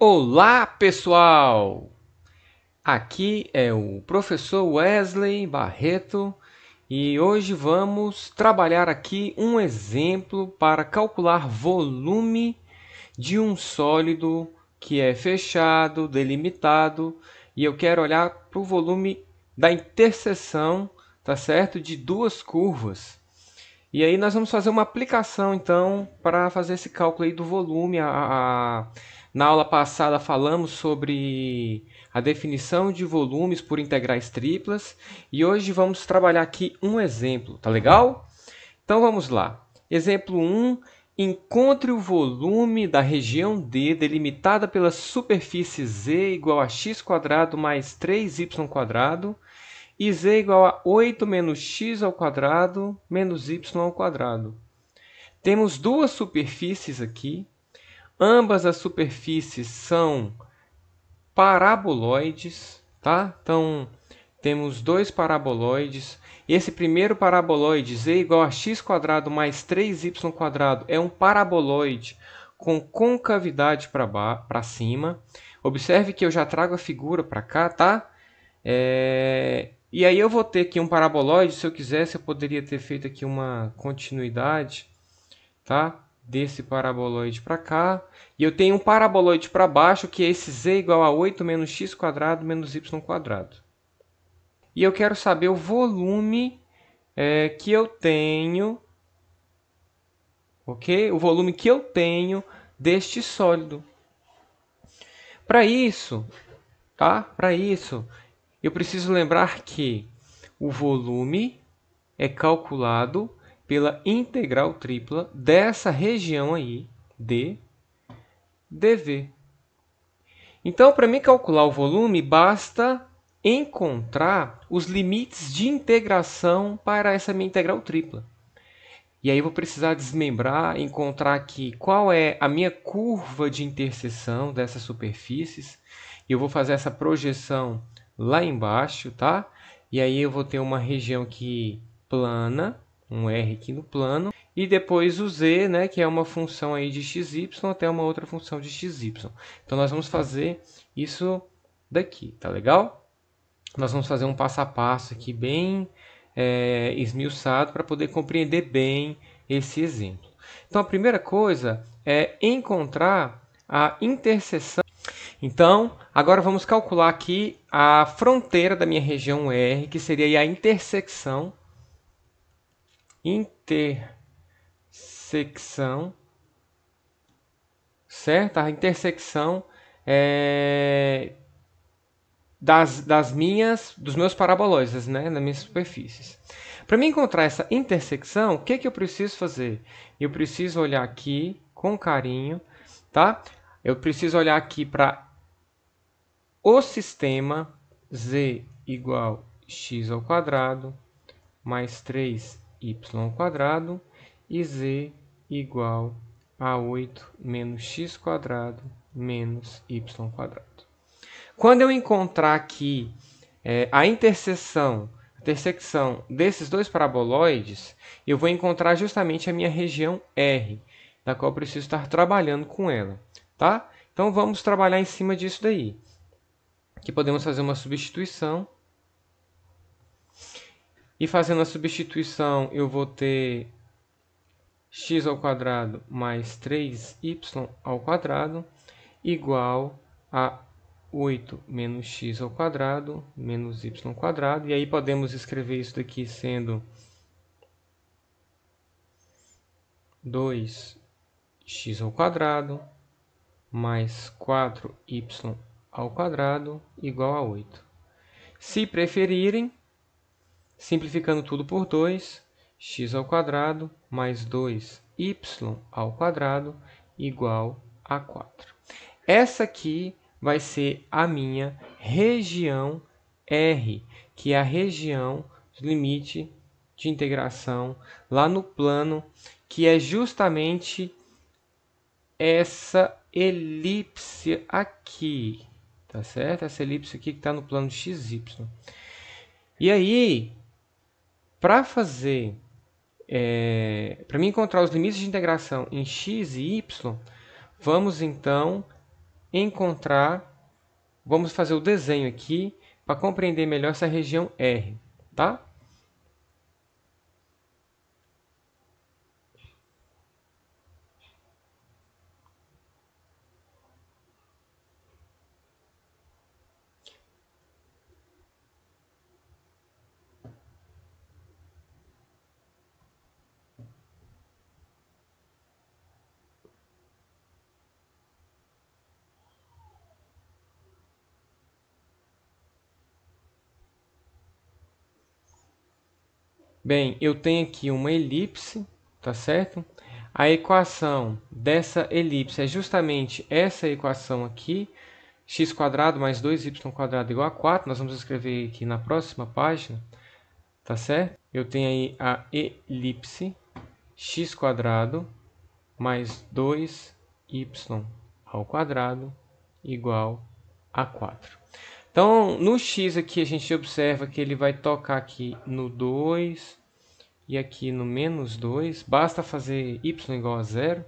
Olá, pessoal! Aqui é o professor Wesley Barreto e hoje vamos trabalhar aqui um exemplo para calcular volume de um sólido que é fechado, delimitado, e eu quero olhar para o volume da interseção, tá certo? De duas curvas. E aí nós vamos fazer uma aplicação, então, para fazer esse cálculo aí do volume. Na aula passada falamos sobre a definição de volumes por integrais triplas. E hoje vamos trabalhar aqui um exemplo, tá legal? Então vamos lá. Exemplo 1. Encontre o volume da região D delimitada pela superfície Z igual a x² mais 3y². E z igual a 8 menos x ao quadrado menos y ao quadrado. Temos duas superfícies aqui. Ambas as superfícies são paraboloides, tá? Então, temos dois paraboloides. Esse primeiro paraboloide, z igual a x² mais 3y² é um paraboloide com concavidade para cima. Observe que eu já trago a figura para cá, tá? E aí eu vou ter aqui um paraboloide. Se eu quisesse, eu poderia ter feito aqui uma continuidade, tá? Desse paraboloide para cá. E eu tenho um paraboloide para baixo, que é esse z igual a 8 menos x² menos y². E eu quero saber o volume que eu tenho, ok? O volume que eu tenho deste sólido. Para isso, tá? Para isso, eu preciso lembrar que o volume é calculado pela integral tripla dessa região aí, D, dV. Então, para mim calcular o volume, basta encontrar os limites de integração para essa minha integral tripla. E aí eu vou precisar desmembrar, encontrar aqui qual é a minha curva de interseção dessas superfícies. E eu vou fazer essa projeção lá embaixo, tá? E aí eu vou ter uma região aqui plana, um R aqui no plano, e depois o Z, né, que é uma função aí de xy até uma outra função de xy. Então nós vamos fazer isso daqui, tá legal? Nós vamos fazer um passo a passo aqui bem esmiuçado para poder compreender bem esse exemplo. Então a primeira coisa é encontrar a interseção. Então, agora vamos calcular aqui a fronteira da minha região R, que seria a intersecção certo? A intersecção dos meus paraboloides, né? Das minhas superfícies. Para mim encontrar essa intersecção, o que eu preciso fazer? Eu preciso olhar aqui com carinho, tá? Eu preciso olhar aqui para o sistema z igual x² mais 3y² e z igual a 8 menos x² menos y². Quando eu encontrar aqui a intersecção desses dois paraboloides, eu vou encontrar justamente a minha região R, da qual eu preciso estar trabalhando com ela, tá? Então vamos trabalhar em cima disso daí. Aqui podemos fazer uma substituição. E fazendo a substituição, eu vou ter x² mais 3y² igual a 8 menos x² menos y². E aí podemos escrever isso daqui sendo 2x² mais 4y² igual a 8. Se preferirem, simplificando tudo por 2, x² mais 2y² igual a 4. Essa aqui vai ser a minha região R, que é a região do limite de integração lá no plano, que é justamente essa elipse aqui, tá certo? Essa elipse aqui que está no plano xy. E aí, para mim encontrar os limites de integração em x e y, vamos então encontrar, vamos fazer o desenho aqui para compreender melhor essa região R, tá? Bem, eu tenho aqui uma elipse, tá certo? A equação dessa elipse é justamente essa equação aqui, x² mais 2y² igual a 4. Nós vamos escrever aqui na próxima página, tá certo? Eu tenho aí a elipse x² mais 2y² igual a 4. Então, no x aqui, a gente observa que ele vai tocar aqui no 2 e aqui no menos 2. Basta fazer y igual a 0,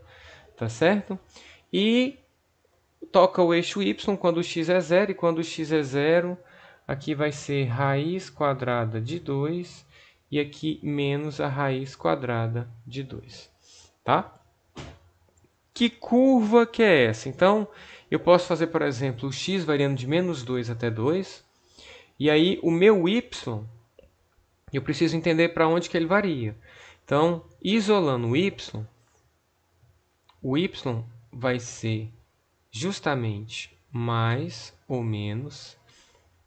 tá certo? E toca o eixo y quando o x é 0, e quando o x é 0, aqui vai ser raiz quadrada de 2 e aqui menos a raiz quadrada de 2, tá? Que curva que é essa? Então, eu posso fazer, por exemplo, o x variando de menos 2 até 2, e aí o meu y, eu preciso entender para onde que ele varia. Então, isolando o y vai ser justamente mais ou menos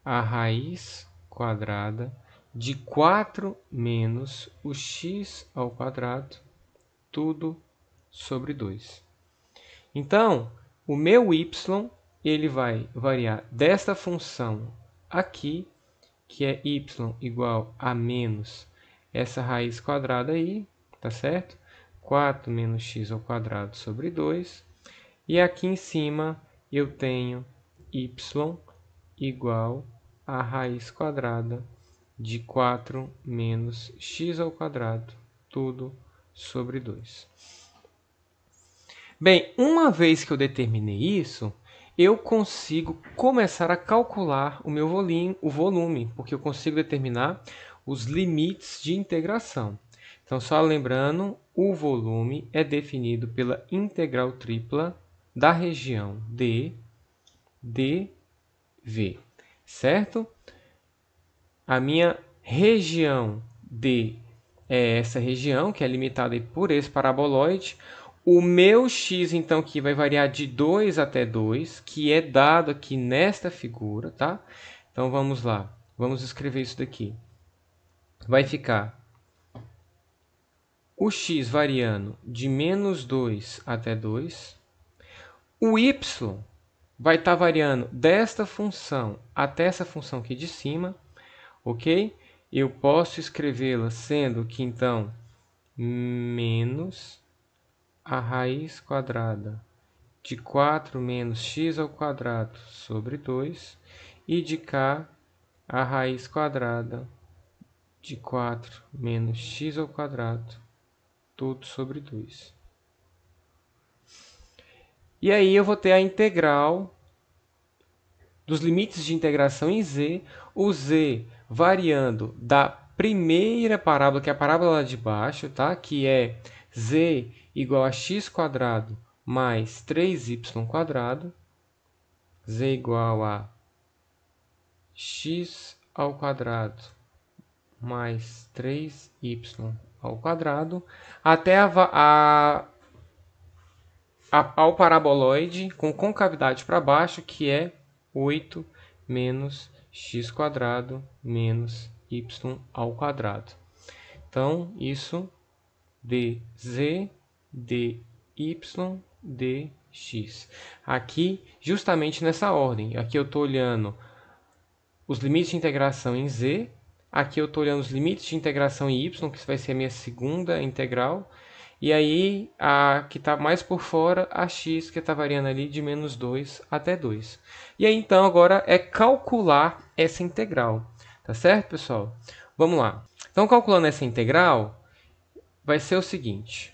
a raiz quadrada de 4 menos o x², tudo sobre 2. Então, o meu y ele vai variar desta função aqui, que é y igual a menos essa raiz quadrada aí, tá certo? 4 menos x² sobre 2. E aqui em cima eu tenho y igual a raiz quadrada de 4 menos x², tudo sobre 2. Bem, uma vez que eu determinei isso, eu consigo começar a calcular o meu volume, porque eu consigo determinar os limites de integração. Então, só lembrando, o volume é definido pela integral tripla da região D, dV, certo? A minha região D é essa região, que é limitada por esse paraboloide. O meu x, então, que vai variar de 2 até 2, que é dado aqui nesta figura, tá? Então, vamos lá. Vamos escrever isso daqui. Vai ficar o x variando de menos 2 até 2. O y vai estar variando desta função até essa função aqui de cima, ok? Eu posso escrevê-la sendo que, então, menos a raiz quadrada de 4 menos x² sobre 2 e de cá a raiz quadrada de 4 menos x² tudo sobre 2. E aí eu vou ter a integral dos limites de integração em z, o z variando da primeira parábola, que é a parábola lá de baixo, tá? Que é z igual a x² mais 3y², z igual a x² mais 3y², até ao paraboloide com concavidade para baixo, que é 8 menos x² menos y². Então, isso dz, dy, dx. Aqui, justamente nessa ordem. Aqui eu estou olhando os limites de integração em z. Aqui eu estou olhando os limites de integração em y, que vai ser a minha segunda integral. E aí, a que está mais por fora, a x, que está variando ali de menos 2 até 2. E aí, então, agora é calcular essa integral. Tá certo, pessoal? Vamos lá. Então, calculando essa integral, vai ser o seguinte.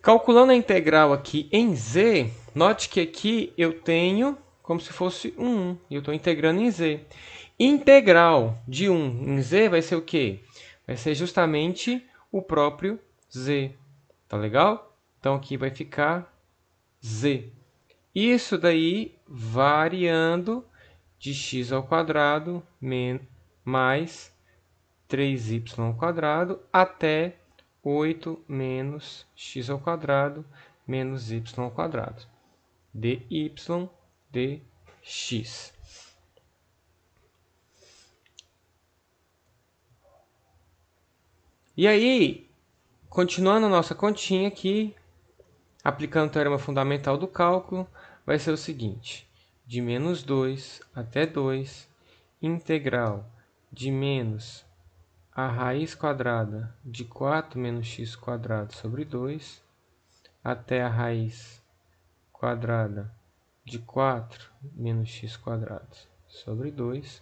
Calculando a integral aqui em z, note que aqui eu tenho como se fosse 1, e eu estou integrando em z. Integral de 1 em z vai ser o quê? Vai ser justamente o próprio z. Tá legal? Então aqui vai ficar z. Isso daí variando de x ao quadrado mais 3y ao quadrado até 8 menos x ao quadrado menos y ao quadrado. dy dx. E aí, continuando a nossa continha aqui, aplicando o teorema fundamental do cálculo, vai ser o seguinte: de menos 2 até 2, integral de menos a raiz quadrada de 4 menos x quadrado sobre 2 até a raiz quadrada de 4 menos x quadrado sobre 2.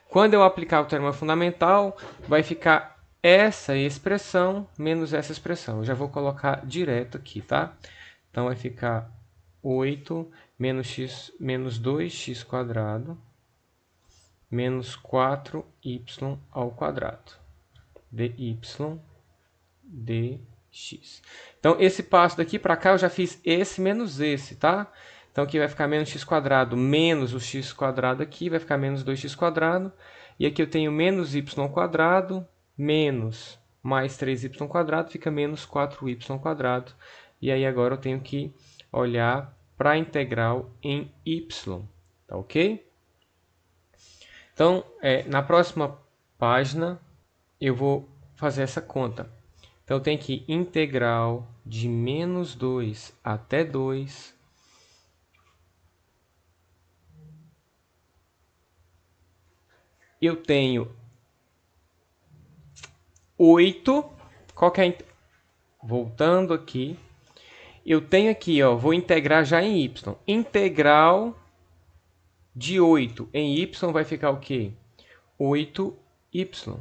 Quando eu aplicar o teorema fundamental, vai ficar essa expressão menos essa expressão. Eu já vou colocar direto aqui, tá? Então vai ficar 8 menos x menos 2x quadrado menos 4y ao quadrado. dy dx. Então, esse passo daqui para cá eu já fiz esse menos esse, tá? Então, aqui vai ficar menos x quadrado menos o x quadrado aqui, vai ficar menos 2x quadrado. E aqui eu tenho menos y quadrado menos mais 3y quadrado, fica menos 4y quadrado. E aí agora eu tenho que olhar para a integral em y, tá ok? Então, na próxima página eu vou fazer essa conta. Então, tem que integral de menos 2 até 2. Eu tenho 8. Qual que é voltando aqui. Eu tenho aqui, ó, vou integrar já em y. Integral de 8 em y vai ficar o quê? 8y.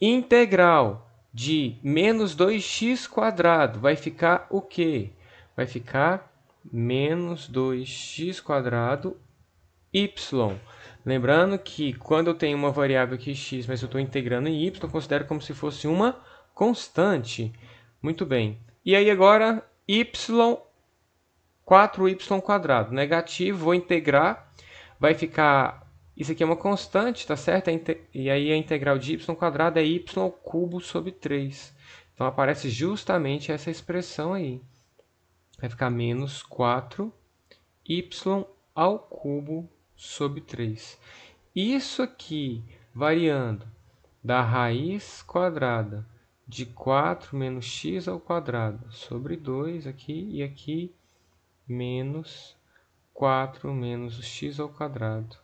Integral de menos 2x quadrado vai ficar o quê? Vai ficar menos 2x quadrado y. Lembrando que quando eu tenho uma variável aqui x, mas eu estou integrando em y, eu considero como se fosse uma constante. Muito bem. E aí agora, y, 4y quadrado. Negativo, vou integrar, vai ficar... Isso aqui é uma constante, tá certo? E aí a integral de y quadrado é y ao cubo sobre 3. Então aparece justamente essa expressão aí. Vai ficar menos 4y ao cubo sobre 3. Isso aqui, variando da raiz quadrada de 4 menos x ao quadrado sobre 2 aqui e aqui, menos 4 menos o x ao quadrado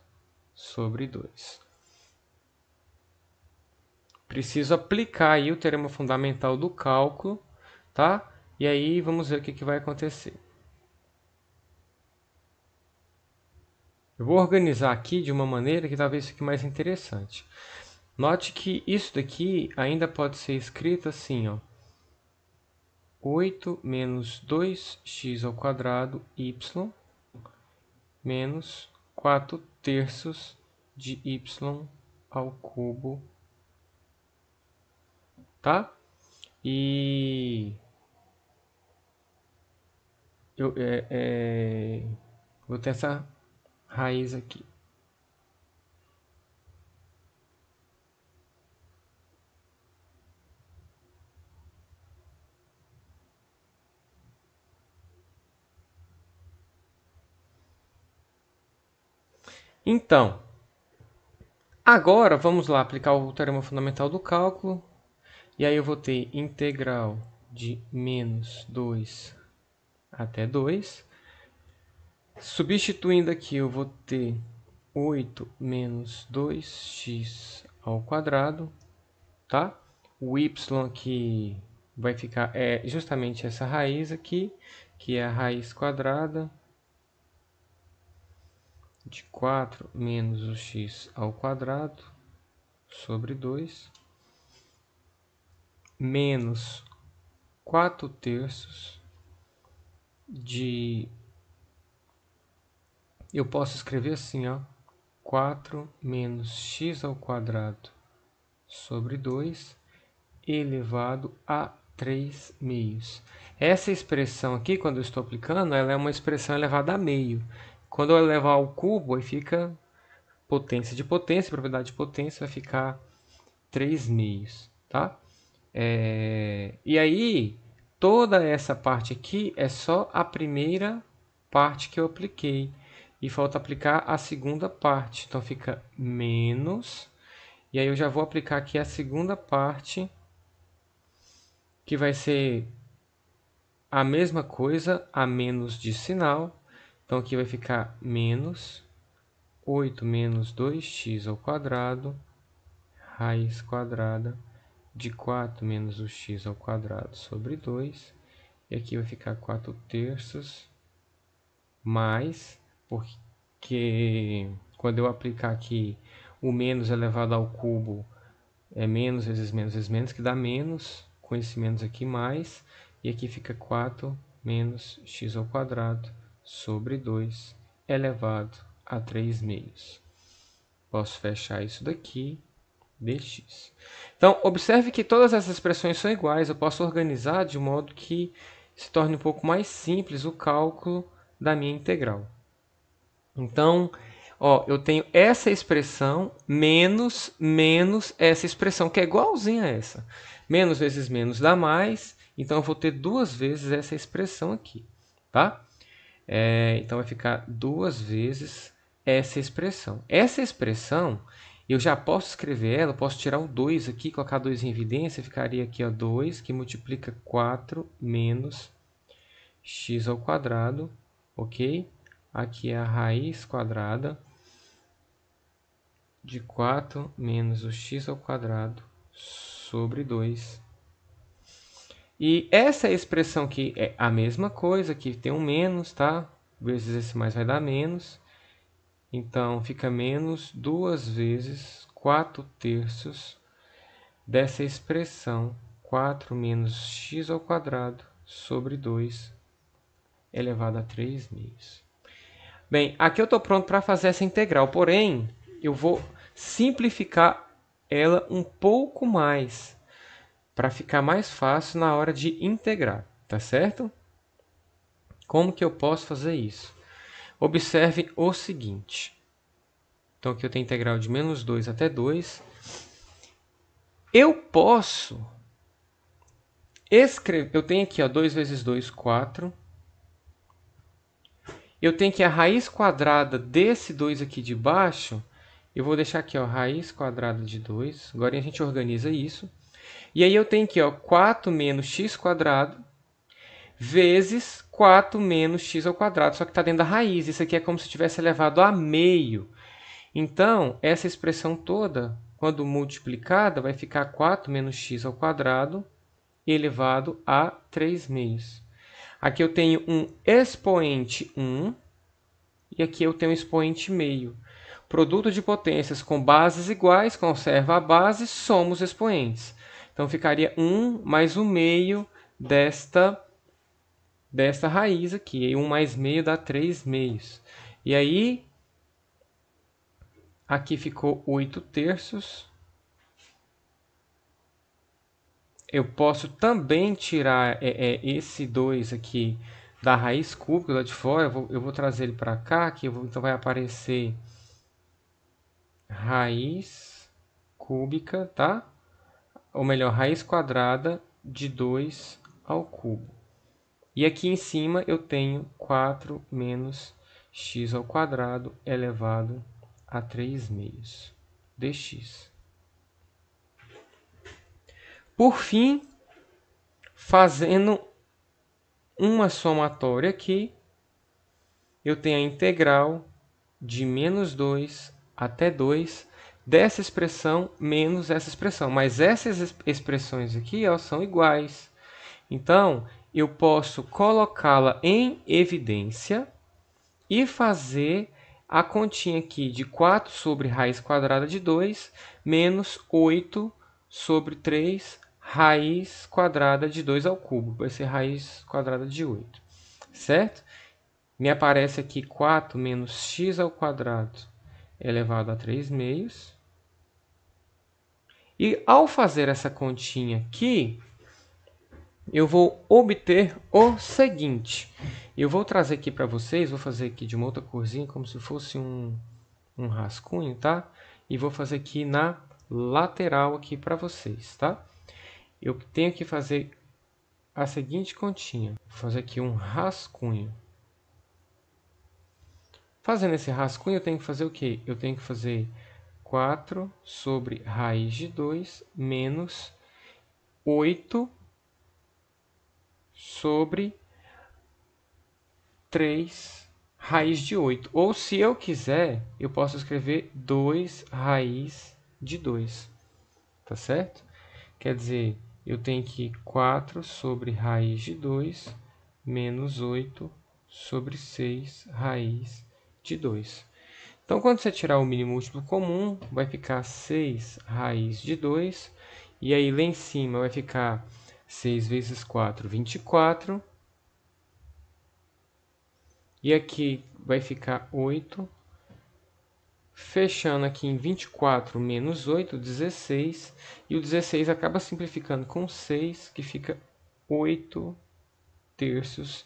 sobre 2. Preciso aplicar aí o teorema fundamental do cálculo, tá? E aí vamos ver o que vai acontecer. Eu vou organizar aqui de uma maneira que talvez fique mais interessante. Note que isso daqui ainda pode ser escrito assim, ó. 8 menos 2x ao quadrado y menos 4 terços de y ao cubo, tá? E eu vou ter essa raiz aqui. Então, agora vamos lá aplicar o teorema fundamental do cálculo. E aí eu vou ter integral de menos 2 até 2. Substituindo aqui, eu vou ter 8 menos 2x ao quadrado, tá? O y aqui vai ficar justamente essa raiz aqui, que é a raiz quadrada de 4 menos o x ao quadrado sobre 2, menos 4/3 de... Eu posso escrever assim, ó. 4 menos x ao quadrado sobre 2 elevado a 3 meios. Essa expressão aqui, quando eu estou aplicando, ela é uma expressão elevada a meio. Quando eu elevar ao cubo, aí fica potência de potência, propriedade de potência, vai ficar 3 meios, tá? E aí, toda essa parte aqui é só a primeira parte que eu apliquei. E falta aplicar a segunda parte. Então, fica menos. E aí, eu já vou aplicar aqui a segunda parte, que vai ser a mesma coisa, a menos de sinal. Então, aqui vai ficar menos 8 menos 2x ao quadrado, raiz quadrada de 4 menos o x ao quadrado sobre 2. E aqui vai ficar 4/3 mais, porque quando eu aplicar aqui o menos elevado ao cubo, é menos vezes menos vezes menos, que dá menos, com esse menos aqui mais, e aqui fica 4 menos x ao quadrado sobre 2 elevado a 3 meios. Posso fechar isso daqui, dx. Então, observe que todas essas expressões são iguais. Eu posso organizar de modo que se torne um pouco mais simples o cálculo da minha integral. Então, ó, eu tenho essa expressão menos essa expressão, que é igualzinha a essa. Menos vezes menos dá mais, então eu vou ter duas vezes essa expressão aqui, tá? Então, vai ficar duas vezes essa expressão. Essa expressão, eu já posso escrever ela, posso tirar o 2 aqui, colocar 2 em evidência, ficaria aqui, ó, 2, que multiplica 4 menos x ao quadrado, ok? Aqui é a raiz quadrada de 4 menos o x ao quadrado sobre 2. E essa expressão aqui é a mesma coisa, aqui tem um menos, tá? Vezes esse mais vai dar menos. Então, fica menos 2 vezes 4/3 dessa expressão 4 menos x ao quadrado sobre 2 elevado a 3 meios. Bem, aqui eu estou pronto para fazer essa integral, porém, eu vou simplificar ela um pouco mais, para ficar mais fácil na hora de integrar, tá certo? Como que eu posso fazer isso? Observe o seguinte. Então, aqui eu tenho integral de menos 2 até 2. Eu posso escrever... Eu tenho aqui, ó, 2 vezes 2, 4. Eu tenho que a raiz quadrada desse 2 aqui de baixo, eu vou deixar aqui, ó, raiz quadrada de 2. Agora a gente organiza isso. E aí eu tenho aqui, ó, 4 menos x quadrado vezes 4 menos x ao quadrado, só que está dentro da raiz. Isso aqui é como se tivesse elevado a meio. Então, essa expressão toda, quando multiplicada, vai ficar 4 menos x ao quadrado elevado a 3 meios. Aqui eu tenho um expoente 1 e aqui eu tenho um expoente meio. Produto de potências com bases iguais, conserva a base, soma os expoentes. Então, ficaria 1 mais o meio desta raiz aqui. E 1 mais meio dá 3 meios. E aí, aqui ficou 8/3. Eu posso também tirar esse 2 aqui da raiz cúbica lá de fora. Eu vou trazer ele para cá, que então vai aparecer raiz cúbica, tá? Ou melhor, raiz quadrada de 2 ao cubo. E aqui em cima eu tenho 4 menos x ao quadrado elevado a 3 meios dx. Por fim, fazendo uma somatória aqui, eu tenho a integral de menos 2 até 2 dessa expressão menos essa expressão. Mas essas expressões aqui, ó, são iguais. Então, eu posso colocá-la em evidência e fazer a continha aqui de 4 sobre raiz quadrada de 2 menos 8 sobre 3 raiz quadrada de 2 ao cubo. Vai ser raiz quadrada de 8. Certo? Me aparece aqui 4 menos x ao quadrado elevado a 3 meios. E ao fazer essa continha aqui, eu vou obter o seguinte. Eu vou trazer aqui para vocês, vou fazer aqui de uma outra corzinha, como se fosse um rascunho, tá? E vou fazer aqui na lateral aqui para vocês, tá? Eu tenho que fazer a seguinte continha. Vou fazer aqui um rascunho. Fazendo esse rascunho, eu tenho que fazer o quê? Eu tenho que fazer 4 sobre raiz de 2 menos 8 sobre 3 raiz de 8. Ou, se eu quiser, eu posso escrever 2 raiz de 2. Tá certo? Quer dizer, eu tenho que 4 sobre raiz de 2 menos 8 sobre 6 raiz de 2. Então, quando você tirar o mínimo múltiplo comum, vai ficar 6 raiz de 2. E aí, lá em cima, vai ficar 6 vezes 4, 24. E aqui vai ficar 8. Fechando aqui em 24 menos 8, 16. E o 16 acaba simplificando com 6, que fica 8 terços.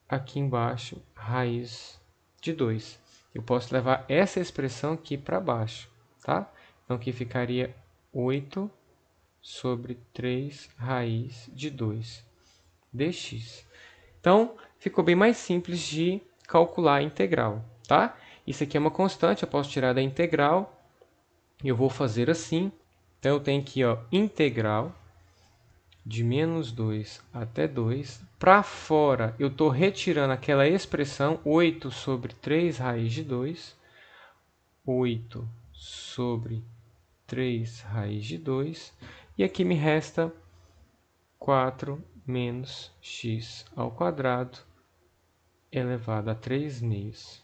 Aqui embaixo, raiz de 2. Eu posso levar essa expressão aqui para baixo, tá? Então, aqui ficaria 8 sobre 3 raiz de 2 dx. Então, ficou bem mais simples de calcular a integral, tá? Isso aqui é uma constante, eu posso tirar da integral. Eu vou fazer assim. Então, eu tenho aqui, ó, integral de menos 2 até 2. Para fora, eu estou retirando aquela expressão 8 sobre 3 raiz de 2. 8 sobre 3 raiz de 2. E aqui me resta 4 menos x ao quadrado elevado a 3 meios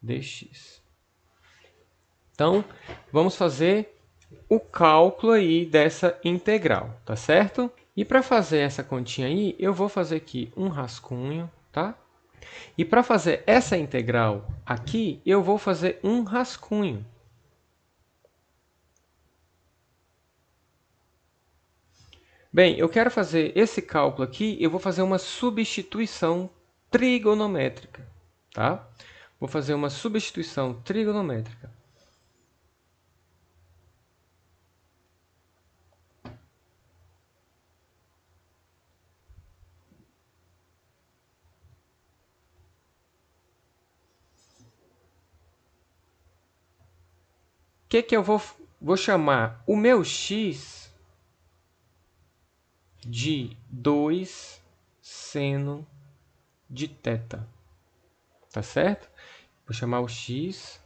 dx. Então, vamos fazer o cálculo aí dessa integral, tá certo? E para fazer essa continha aí, eu vou fazer aqui um rascunho, tá? E para fazer essa integral aqui, eu vou fazer um rascunho. Bem, eu quero fazer esse cálculo aqui, eu vou fazer uma substituição trigonométrica, tá? Vou fazer uma substituição trigonométrica. O que eu vou chamar o meu x de 2 seno de θ, tá certo? Vou chamar o x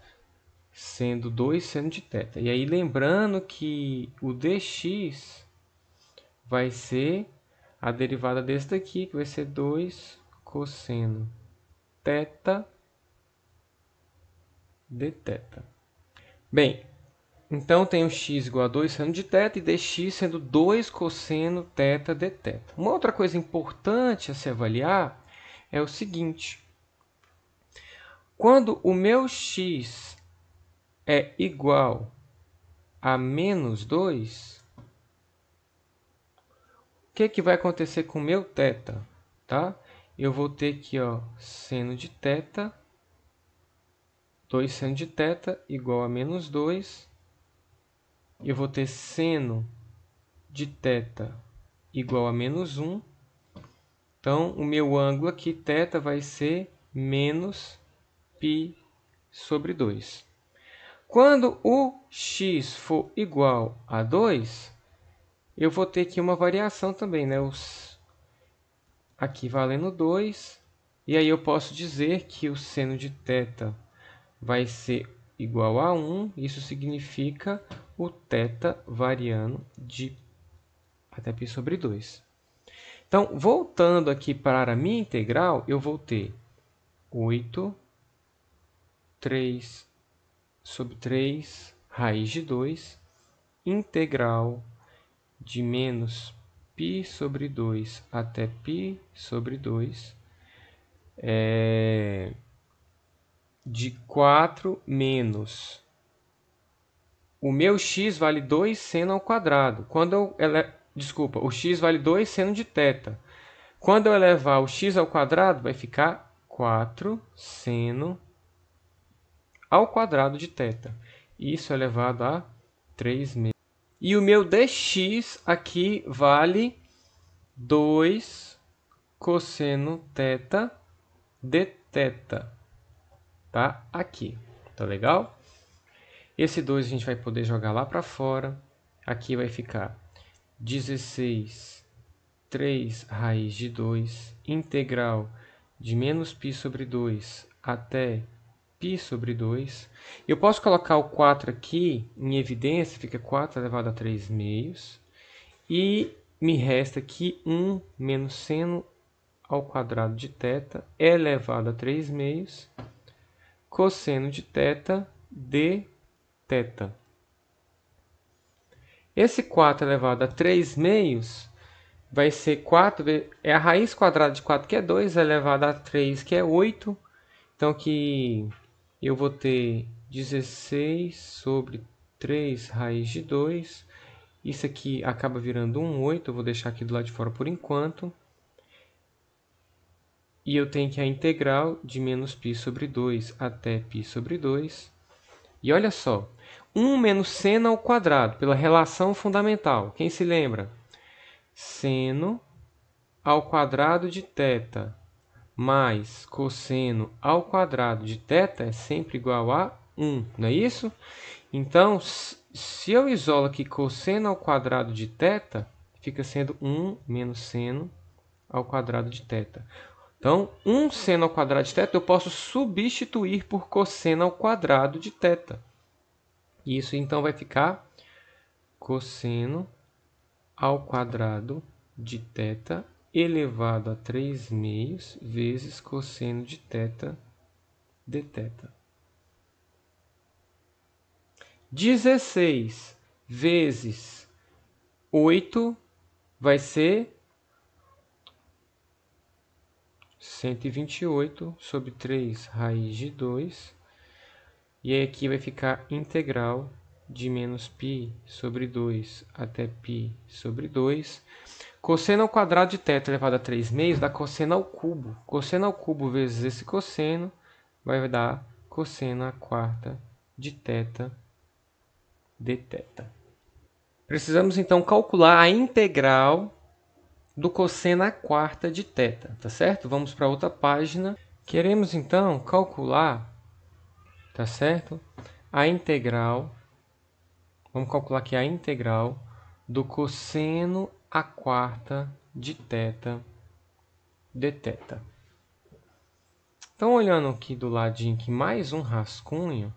sendo 2 seno de θ. E aí, lembrando que o dx vai ser a derivada desse daqui, que vai ser 2 cosseno θ de θ. Bem, então tenho x igual a 2 seno de θ e dx sendo 2 cosseno θ de θ. Uma outra coisa importante a se avaliar é o seguinte. Quando o meu x é igual a menos 2, o que vai acontecer com o meu θ? Tá? Eu vou ter aqui, ó, seno de θ, 2 seno de θ igual a menos 2. Eu vou ter seno de θ igual a menos 1. Então, o meu ângulo aqui, θ, vai ser menos π sobre 2. Quando o x for igual a 2, eu vou ter aqui uma variação também, né? Aqui valendo 2. E aí eu posso dizer que o seno de θ vai ser igual a 1. Isso significa o θ variando de até π sobre 2. Então, voltando aqui para a minha integral, eu vou ter 8, 3 sobre 3 raiz de 2. integral de menos π sobre 2 até π sobre 2 de 4 menos... O meu x vale 2 seno ao quadrado. Desculpa, o x vale 2 seno de θ. Quando eu elevar o x ao quadrado, vai ficar 4 seno ao quadrado de θ. Isso é elevado a 3 menos. E o meu dx aqui vale 2 cosseno θ dθ. Tá? Aqui. Tá legal? Esse 2 a gente vai poder jogar lá para fora. Aqui vai ficar 16, 3 raiz de 2, integral de menos π sobre 2 até π sobre 2. Eu posso colocar o 4 aqui em evidência, fica 4 elevado a 3 meios. E me resta aqui 1 menos seno ao quadrado de θ elevado a 3 meios, cosseno de θ dθ. Esse 4 elevado a 3 meios vai ser 4, é a raiz quadrada de 4, que é 2, elevado a 3, que é 8. Então, aqui eu vou ter 16 sobre 3 raiz de 2. Isso aqui acaba virando 8, eu vou deixar aqui do lado de fora por enquanto. E eu tenho que a integral de menos π sobre 2 até π sobre 2. E olha só, 1 menos seno ao quadrado, pela relação fundamental. Quem se lembra? Seno ao quadrado de θ mais cosseno ao quadrado de θ é sempre igual a 1, não é isso? Então, se eu isolo aqui cosseno ao quadrado de θ, fica sendo 1 menos seno ao quadrado de θ. Então, 1 seno ao quadrado de θ eu posso substituir por cosseno ao quadrado de θ. Isso então vai ficar cosseno ao quadrado de θ elevado a 3 meios vezes cosseno de θ dθ. 16 vezes 8 vai ser 128 sobre 3 raiz de 2. E aí aqui vai ficar integral de menos π sobre 2 até π sobre 2. Cosseno ao quadrado de θ elevado a 3 meios dá cosseno ao cubo. Cosseno ao cubo vezes esse cosseno vai dar cosseno à quarta de θ dθ. Precisamos então calcular a integral do cosseno à quarta de θ, tá certo? Vamos para outra página. Queremos então calcular, tá certo? A integral, vamos calcular aqui a integral do cosseno à quarta de θ dθ. Então, olhando aqui do ladinho aqui, mais um rascunho,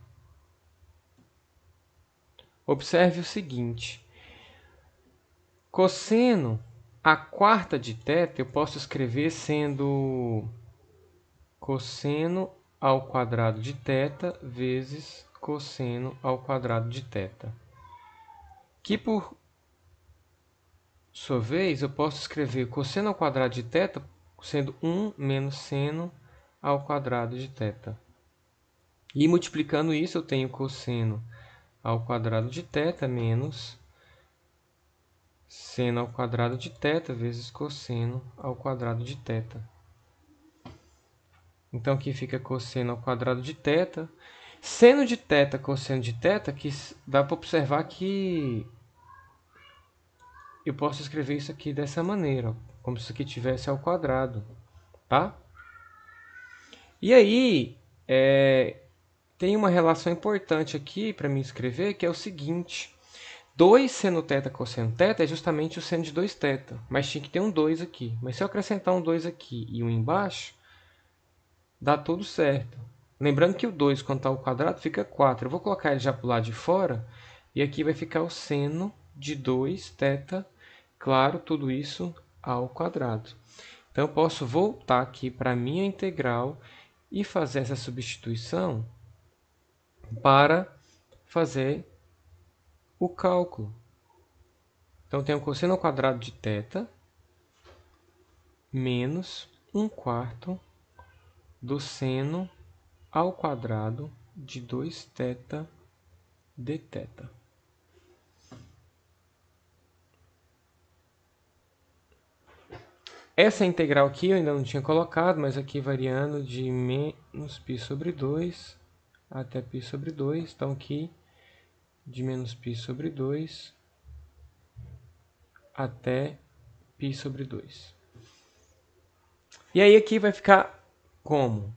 observe o seguinte. Cosseno à quarta de θ eu posso escrever sendo cosseno ao quadrado de θ vezes cosseno ao quadrado de θ. Que por sua vez eu posso escrever cosseno ao quadrado de θ sendo 1 menos seno ao quadrado de θ. E multiplicando isso eu tenho cosseno ao quadrado de θ menos seno ao quadrado de θ vezes cosseno ao quadrado de θ. Então aqui fica cosseno ao quadrado de θ. Seno de θ, cosseno de θ, que dá para observar que eu posso escrever isso aqui dessa maneira, ó, como se isso aqui tivesse ao quadrado, tá? E aí, tem uma relação importante aqui para me escrever, que é o seguinte. 2 seno θ cosseno θ é justamente o seno de 2θ, mas tinha que ter um 2 aqui. Mas se eu acrescentar um 2 aqui e um embaixo, dá tudo certo. Lembrando que o 2, quando está ao quadrado, fica 4. Eu vou colocar ele já para o lado de fora, e aqui vai ficar o seno de 2θ, claro, tudo isso ao quadrado. Então, eu posso voltar aqui para a minha integral e fazer essa substituição para fazer o cálculo. Então, eu tenho cosseno ao quadrado de θ menos 1/4 do seno ao quadrado de 2θ dθ. Essa integral aqui eu ainda não tinha colocado, mas aqui variando de menos π sobre 2 até π sobre 2. Então, aqui de menos π sobre 2 até π sobre 2. E aí aqui vai ficar como?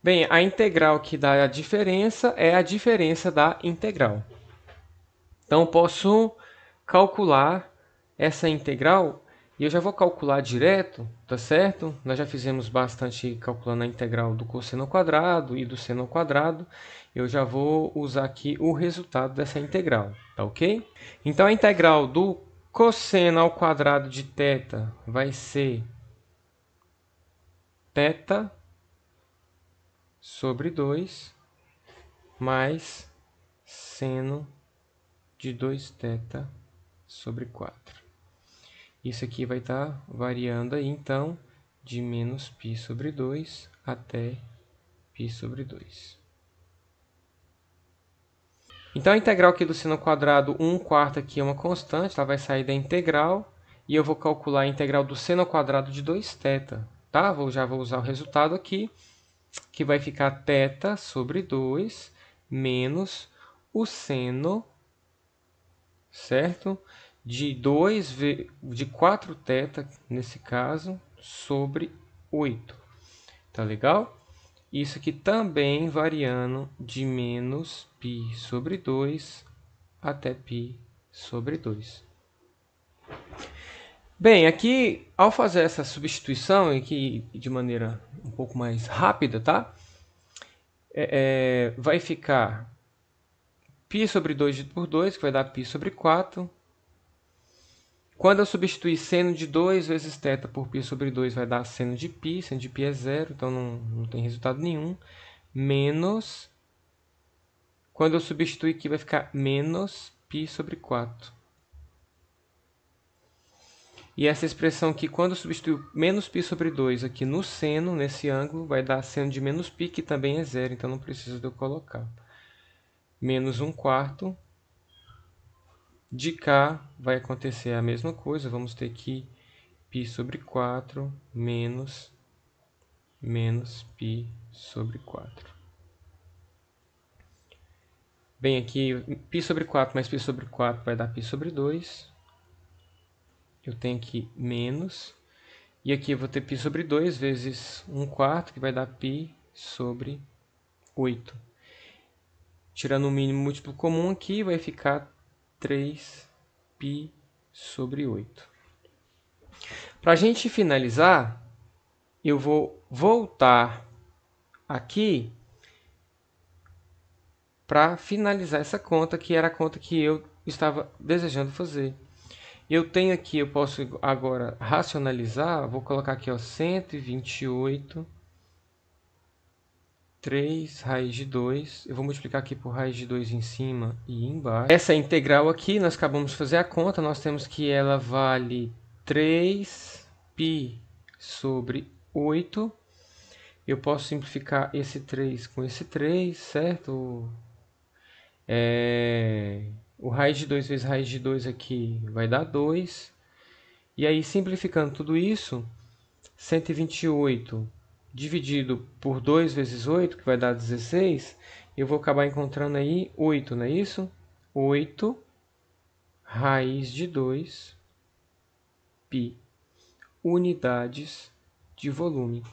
Bem, a integral que dá a diferença é a diferença da integral. Então, eu posso calcular essa integral e eu já vou calcular direto, tá certo? Nós já fizemos bastante calculando a integral do cosseno ao quadrado e do seno ao quadrado. Eu já vou usar aqui o resultado dessa integral, tá ok? Então, a integral do cosseno ao quadrado de θ vai ser θ sobre 2 mais seno de 2θ sobre 4. Isso aqui vai estar variando aí, então, de menos π sobre 2 até π sobre 2. Então, a integral aqui do seno ao quadrado, 1/4 aqui é uma constante, ela vai sair da integral, e eu vou calcular a integral do seno ao quadrado de 2θ, tá? Já vou usar o resultado aqui, que vai ficar θ sobre 2 menos o seno, certo? De 4θ, nesse caso, sobre 8. Tá legal? Isso aqui também variando de menos π sobre 2 até π sobre 2. Bem, aqui, ao fazer essa substituição, aqui de maneira um pouco mais rápida, tá? Vai ficar π sobre 2 dividido por 2, que vai dar π sobre 4. Quando eu substituir seno de 2 vezes θ por π sobre 2, vai dar seno de π é 0, então não tem resultado nenhum. Menos, quando eu substituir aqui, vai ficar menos π sobre 4. E essa expressão aqui, quando eu substituir menos π sobre 2 aqui no seno, nesse ângulo, vai dar seno de menos π, que também é 0, então não preciso de eu colocar. Menos 1/4. De cá vai acontecer a mesma coisa, vamos ter aqui π sobre 4 menos π sobre 4. Bem, aqui π sobre 4 mais π sobre 4 vai dar π sobre 2. Eu tenho aqui menos. E aqui eu vou ter π sobre 2 vezes 1/4, que vai dar π sobre 8. Tirando o mínimo múltiplo comum aqui, vai ficar 3π sobre 8. Para a gente finalizar, eu vou voltar aqui para finalizar essa conta, que era a conta que eu estava desejando fazer. Eu tenho aqui, eu posso agora racionalizar, vou colocar aqui, ó, 128, 3 raiz de 2. Eu vou multiplicar aqui por raiz de 2 em cima e embaixo. Essa integral aqui, nós acabamos de fazer a conta, nós temos que ela vale 3π sobre 8. Eu posso simplificar esse 3 com esse 3, certo? O raiz de 2 vezes raiz de 2 aqui vai dar 2. E aí, simplificando tudo isso, 128 dividido por 2 vezes 8, que vai dar 16, eu vou acabar encontrando aí 8, não é isso? 8 raiz de 2 π unidades de volume.